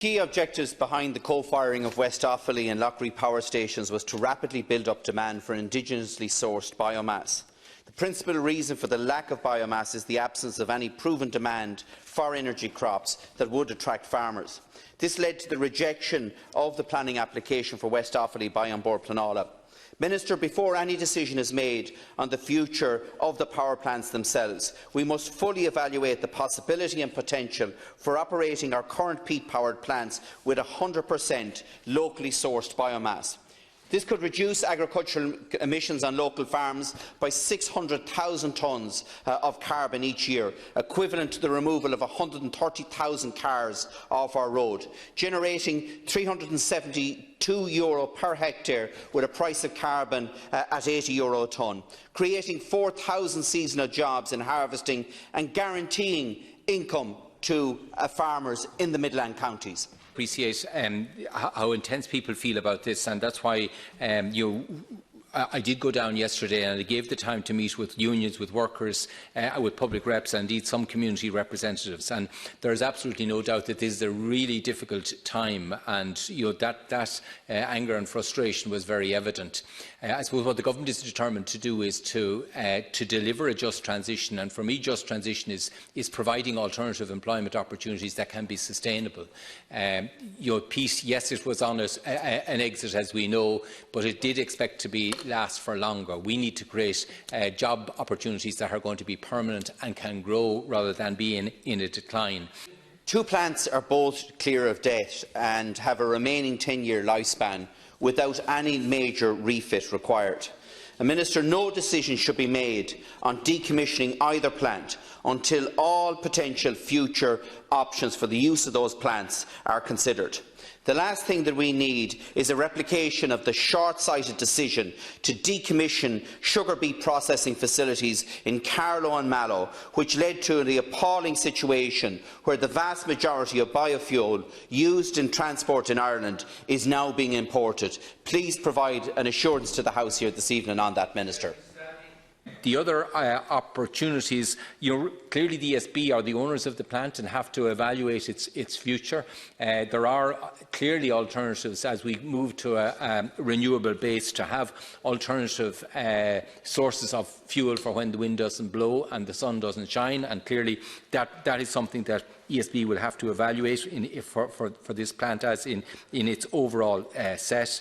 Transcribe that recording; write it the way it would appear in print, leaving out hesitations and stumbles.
Key objectives behind the co-firing of West Offaly and Loughree power stations was to rapidly build up demand for indigenously sourced biomass. The principal reason for the lack of biomass is the absence of any proven demand for energy crops that would attract farmers. This led to the rejection of the planning application for West Offaly by An Bord Pleanála. Minister, before any decision is made on the future of the power plants themselves, we must fully evaluate the possibility and potential for operating our current peat-powered plants with 100% locally sourced biomass. This could reduce agricultural emissions on local farms by 600,000 tonnes of carbon each year, equivalent to the removal of 130,000 cars off our road, generating €372 per hectare with a price of carbon at €80 a tonne, creating 4,000 seasonal jobs in harvesting and guaranteeing income to farmers in the Midland counties. Appreciate how intense people feel about this, and that's why I did go down yesterday and I gave the time to meet with unions, with workers, with public reps and indeed some community representatives. And there is absolutely no doubt that this is a really difficult time, and that anger and frustration was very evident. I suppose what the government is determined to do is to deliver a just transition, and for me just transition is providing alternative employment opportunities that can be sustainable. Peace, yes, it was on an exit, as we know, but it did expect to last for longer. We need to create job opportunities that are going to be permanent and can grow rather than be in a decline. Two plants are both clear of debt and have a remaining 10-year lifespan without any major refit required. Minister, no decision should be made on decommissioning either plant until all potential future options for the use of those plants are considered. The last thing that we need is a replication of the short-sighted decision to decommission sugar beet processing facilities in Carlow and Mallow, which led to the appalling situation where the vast majority of biofuel used in transport in Ireland is now being imported. Please provide an assurance to the House here this evening on that, Minister. The other opportunities, clearly the ESB are the owners of the plant and have to evaluate its future. There are clearly alternatives as we move to a renewable base to have alternative sources of fuel for when the wind doesn't blow and the sun doesn't shine, and clearly that is something that ESB will have to evaluate for this plant as in its overall set.